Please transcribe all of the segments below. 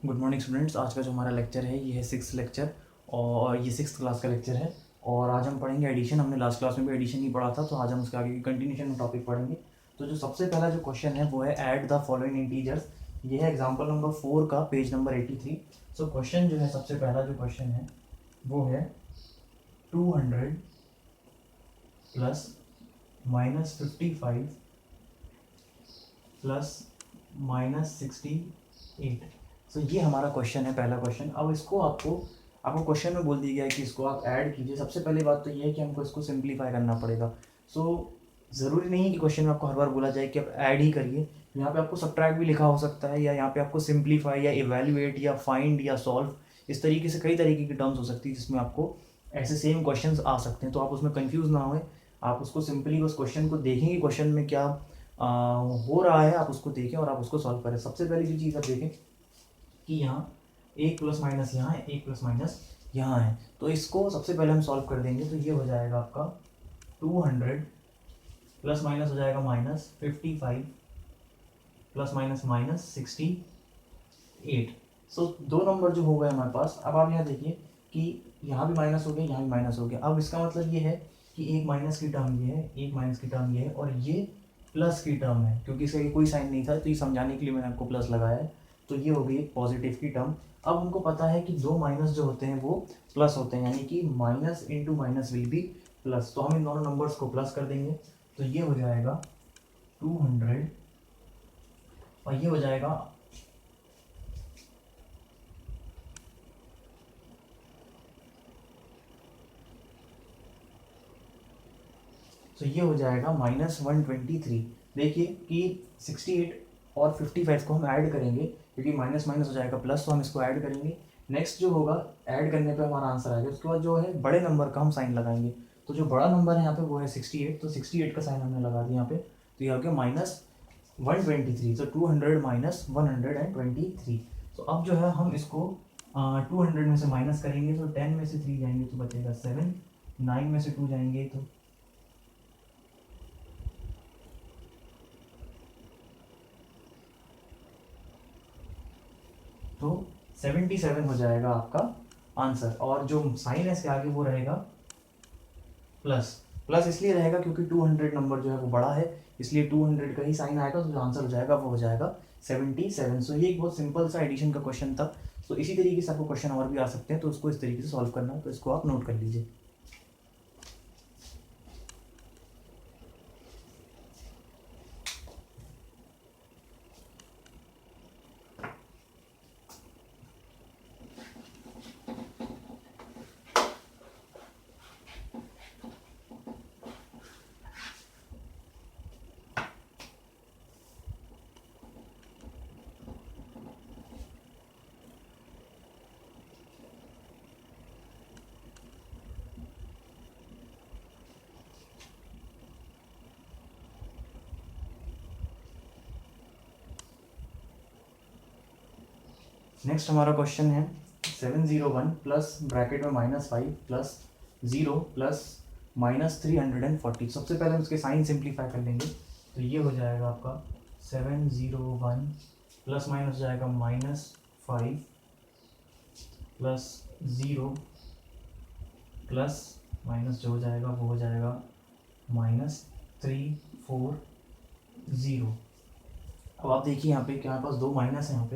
Good morning students. आज का जो हमारा लेक्चर है ये है सिक्स लेक्चर और ये सिक्स क्लास का लेक्चर है। और आज हम पढ़ेंगे एडिशन। हमने लास्ट क्लास में भी एडिशन ही पढ़ा था, तो आज हम उसके आगे की कंटिन्यूशन में टॉपिक पढ़ेंगे। तो जो सबसे पहला जो क्वेश्चन है वो है ऐड द फॉलोइंग इंटीजर्स। ये है एग्जाम्पल नंबर 4 का पेज नंबर 83। सो क्वेश्चन जो है, सबसे पहला जो क्वेश्चन है वो है 200 प्लस -55 प्लस -68। सो ये हमारा क्वेश्चन है, पहला क्वेश्चन। अब इसको आपको क्वेश्चन में बोल दिया गया है कि इसको आप ऐड कीजिए। सबसे पहली बात तो ये है कि हमको इसको सिंप्लीफाई करना पड़ेगा। सो ज़रूरी नहीं है कि क्वेश्चन में आपको हर बार बोला जाए कि आप ऐड ही करिए। यहाँ पे आपको सब्ट्रैक्ट भी लिखा हो सकता है, या यहाँ पे आपको सिंप्लीफाई या इवेल्युएट या फाइंड या सॉल्व, इस तरीके से कई तरीके की टर्म्स हो सकती है जिसमें आपको ऐसे सेम क्वेश्चंस आ सकते हैं। तो आप उसमें कंफ्यूज ना होए, आप उसको सिंपली उस क्वेश्चन को देखेंगे, क्वेश्चन में क्या हो रहा है आप उसको देखें और आप उसको सॉल्व करें। सबसे पहली जो चीज़ आप देखें कि यहाँ एक प्लस माइनस यहाँ है, एक प्लस माइनस यहाँ है, तो इसको सबसे पहले हम सॉल्व कर देंगे। तो ये हो जाएगा आपका 200 प्लस माइनस हो जाएगा -55 प्लस माइनस -68। सो दो नंबर जो हो गए हमारे पास। अब आप यहाँ देखिए कि यहाँ भी माइनस हो गया, यहाँ भी माइनस हो गया। अब इसका मतलब ये है कि एक माइनस की टर्म ये है, एक माइनस की टर्म ये है, और ये प्लस की टर्म है। क्योंकि इसका कोई साइन नहीं था, तो ये समझाने के लिए मैंने आपको प्लस लगाया है। तो ये हो गई एक पॉजिटिव की टर्म। अब हमको पता है कि दो माइनस जो होते हैं वो प्लस होते हैं, यानी कि minus into minus will be plus. तो हम इन दोनों नंबर्स को प्लस कर देंगे। तो ये हो जाएगा 200 और ये हो जाएगा तो ये हो जाएगा -123। देखिए कि 68 और 55 को हम ऐड करेंगे, क्योंकि माइनस माइनस हो जाएगा प्लस, तो हम इसको ऐड करेंगे। नेक्स्ट जो होगा ऐड करने पे हमारा आंसर आएगा। उसके बाद जो है बड़े नंबर का हम साइन लगाएंगे। तो जो बड़ा नंबर है यहाँ पे वो है 68, तो 68 का साइन हमने लगा दिया यहाँ पे। तो ये हो गया -123। तो 200 माइनस 123। तो अब जो है हम इसको 200 में से माइनस करेंगे, तो 10 में से 3 जाएंगे तो बचेगा 7, 9 में से 2 जाएंगे तो 77 हो जाएगा आपका आंसर। और जो साइन है इसके आगे वो रहेगा प्लस। प्लस इसलिए रहेगा क्योंकि 200 नंबर जो है वो बड़ा है, इसलिए 200 का ही साइन आएगा। तो जो आंसर हो जाएगा वो हो जाएगा 77। सो ये एक बहुत सिंपल सा एडिशन का क्वेश्चन था। तो इसी तरीके से आपको क्वेश्चन और भी आ सकते हैं, तो उसको इस तरीके से सॉल्व करना है, तो इसको आप नोट कर लीजिए। नेक्स्ट हमारा क्वेश्चन है 701 प्लस ब्रैकेट में -5 प्लस 0 प्लस -340। सबसे पहले हम इसके साइन सिंप्लीफाई कर लेंगे। तो ये हो जाएगा आपका 701 प्लस माइनस हो जाएगा -5 प्लस 0 प्लस माइनस जो हो जाएगा वो हो जाएगा -340। अब आप देखिए यहाँ पे कि हमारे पास दो माइनस है, यहाँ पे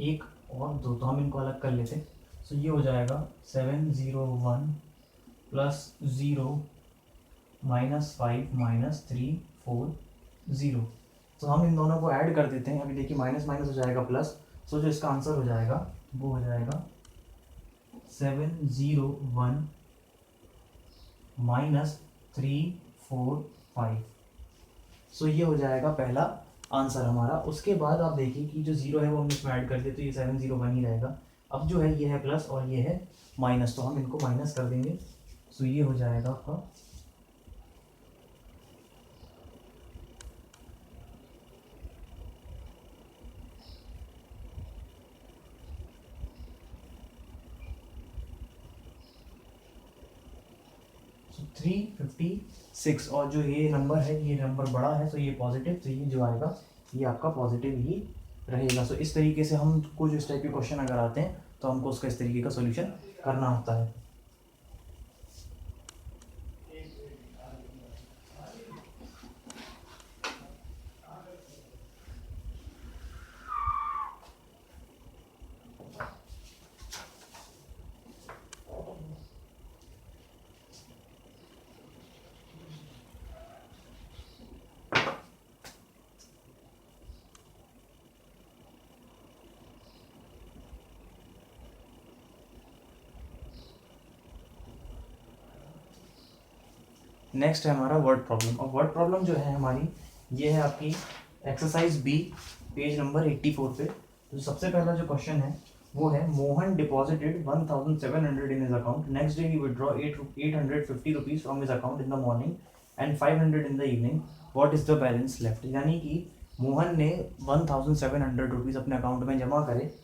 एक और दो, तो हम इनको अलग कर लेते। सो ये हो जाएगा 701 प्लस 0 -5 -340। तो हम इन दोनों को ऐड कर देते हैं। अभी देखिए माइनस माइनस हो जाएगा प्लस। सो जो इसका आंसर हो जाएगा वो हो जाएगा 701 -345। सो ये हो जाएगा पहला आंसर हमारा। उसके बाद आप देखिए कि जो जीरो है वो हम इसमें ऐड कर दे, तो ये 701 ही रहेगा। अब जो है ये है प्लस और ये है माइनस, तो हम इनको माइनस कर देंगे। सो ये हो जाएगा आपका 356। और जो ये नंबर है ये नंबर बड़ा है, तो ये पॉजिटिव, तो ये जो आएगा ये आपका पॉजिटिव ही रहेगा। सो इस तरीके से हमको जो इस टाइप के क्वेश्चन अगर आते हैं तो हमको उसका इस तरीके का सॉल्यूशन करना होता है। नेक्स्ट है हमारा वर्ड प्रॉब्लम। और वर्ड प्रॉब्लम जो है हमारी, ये है आपकी एक्सरसाइज बी, पेज नंबर 84 पे। तो सबसे पहला जो क्वेश्चन है वो है, Mohan deposited 1700 in his account, next day he withdraw 850 rupees from his account in the morning and 500 in the evening, what is the balance left. यानी कि मोहन ने 1700 रुपीज़ अपने अकाउंट में जमा करे,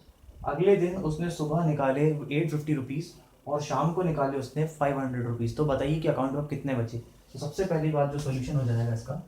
अगले दिन उसने सुबह निकाले 850 रुपीज़ और शाम को निकाले उसने 500 रुपीज़। तो बताइए कि अकाउंट में अब कितने बचे। तो सबसे पहली बात जो सोल्यूशन हो जाएगा इसका,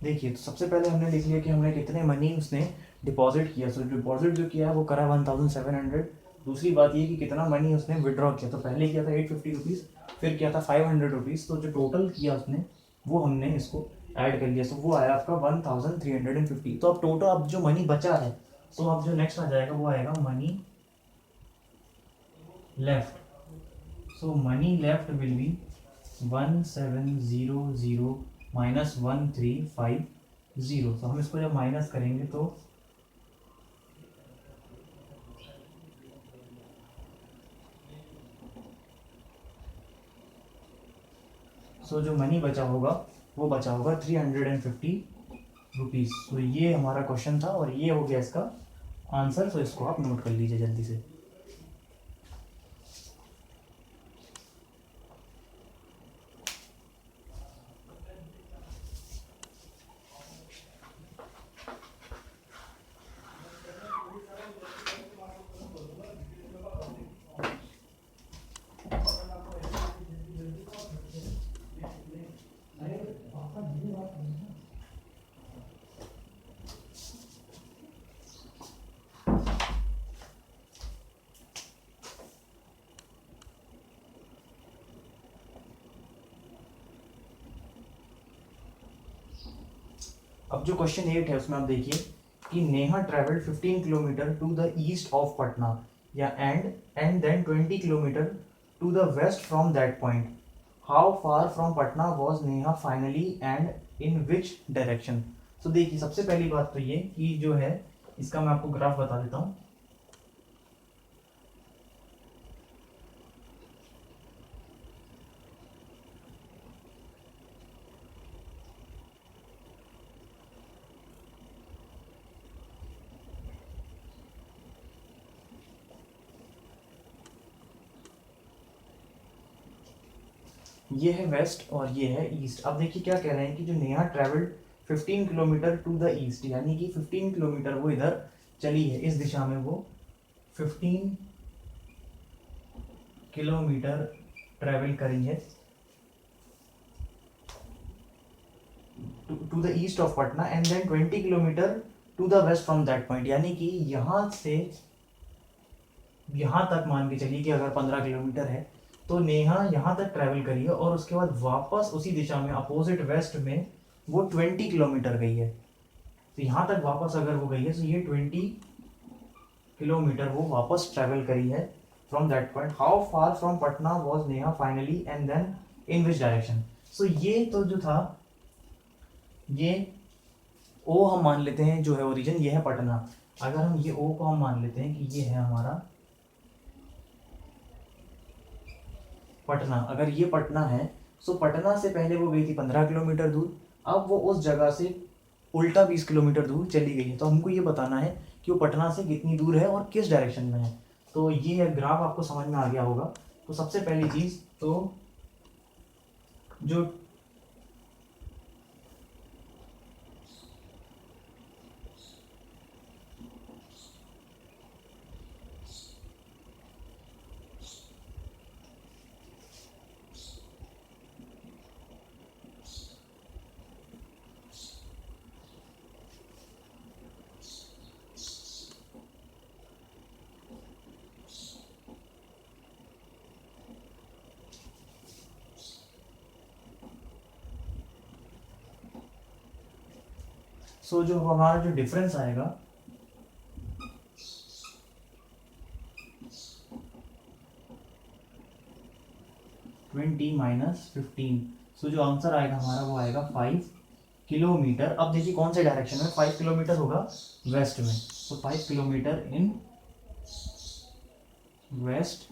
देखिए तो सबसे पहले हमने लिख लिया कि हमने कितने मनी उसने डिपॉजिट किया। सो डिपॉजिट जो किया है वो करा 1700। दूसरी बात ये कि कितना मनी उसने विड्रॉ किया, तो पहले किया था 850 रुपीज़, फिर किया था 500 रुपीज़। तो जो टोटल किया उसने वो हमने इसको ऐड कर लिया, तो वो आया आपका 1350। तो अब टोटल अब जो मनी बचा है, तो अब जो नेक्स्ट आ जाएगा वो आएगा money left. So money left will be 1700 minus 1350। तो हम इसको जब माइनस करेंगे तो जो मनी बचा होगा वो बचा होगा 350 रुपीज़। तो ये हमारा क्वेश्चन था और ये हो गया इसका आंसर। तो इसको आप नोट कर लीजिए जल्दी से। अब जो क्वेश्चन 8 है उसमें आप देखिए कि Neha travelled 15 kilometre to the east of Patna, या and then 20 kilometre to the west from that point, how far from Patna was Neha finally and in which direction. तो देखिए सबसे पहली बात तो ये कि जो है इसका मैं आपको ग्राफ बता देता हूँ। ये है वेस्ट और ये है ईस्ट। अब देखिए क्या कह रहे हैं कि जो Neha travelled 15 kilometre to the east, यानी कि 15 किलोमीटर वो इधर चली है, इस दिशा में वो 15 किलोमीटर ट्रेवल करी है to the east of Patna and then 20 kilometre to the west from that point. यानी कि यहाँ से यहाँ तक मान के चलिए कि अगर 15 किलोमीटर है तो नेहा यहाँ तक ट्रैवल करी है और उसके बाद वापस उसी दिशा में अपोजिट वेस्ट में वो 20 किलोमीटर गई है। तो यहाँ तक वापस अगर वो गई है तो ये 20 किलोमीटर वो वापस ट्रैवल करी है from that point, how far from Patna was Neha finally and then in which direction. So ये तो जो था, ये ओ हम मान लेते हैं जो है ओरिजिन, ये है पटना। अगर हम ये ओ को हम मान लेते हैं कि ये है हमारा पटना, अगर ये पटना है, सो पटना से पहले वो गई थी 15 किलोमीटर दूर, अब वो उस जगह से उल्टा 20 किलोमीटर दूर चली गई है। तो हमको ये बताना है कि वो पटना से कितनी दूर है और किस डायरेक्शन में है। तो ये ग्राफ आपको समझ में आ गया होगा। तो सबसे पहली चीज़ तो जो जो हमारा जो डिफरेंस आएगा 20 माइनस 15, सो जो आंसर आएगा हमारा वो आएगा 5 किलोमीटर। अब देखिए कौन से डायरेक्शन में, 5 किलोमीटर होगा वेस्ट में, तो 5 किलोमीटर इन वेस्ट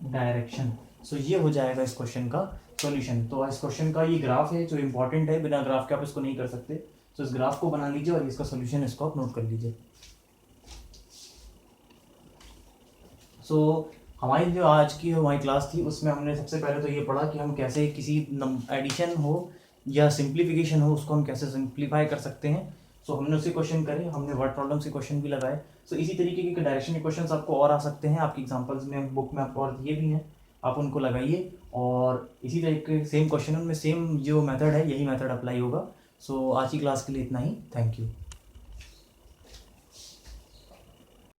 डायरेक्शन। सो ये हो जाएगा इस क्वेश्चन का सॉल्यूशन। तो इस क्वेश्चन का ये ग्राफ है जो इंपॉर्टेंट है, बिना ग्राफ के आप इसको नहीं कर सकते। तो इस ग्राफ को बना लीजिए और इसका सॉल्यूशन इसको आप नोट कर लीजिए। सो हमारी जो आज की हमारी क्लास थी उसमें हमने सबसे पहले तो ये पढ़ा कि हम कैसे किसी एडिशन हो या सिंप्लीफिकेशन हो उसको हम कैसे सिंप्लीफाई कर सकते हैं। सो हमने उसी क्वेश्चन करे, हमने वर्ड प्रॉब्लम से क्वेश्चन भी लगाए। सो इसी तरीके के डायरेक्शन के क्वेश्चन आपको और आ सकते हैं, आपकी एग्जाम्पल्स में बुक में आपको और दिए भी हैं, आप उनको लगाइए। और इसी तरीके सेम क्वेश्चन में सेम जो मेथड है यही मेथड अप्लाई होगा। सो आज की क्लास के लिए इतना ही, थैंक यू।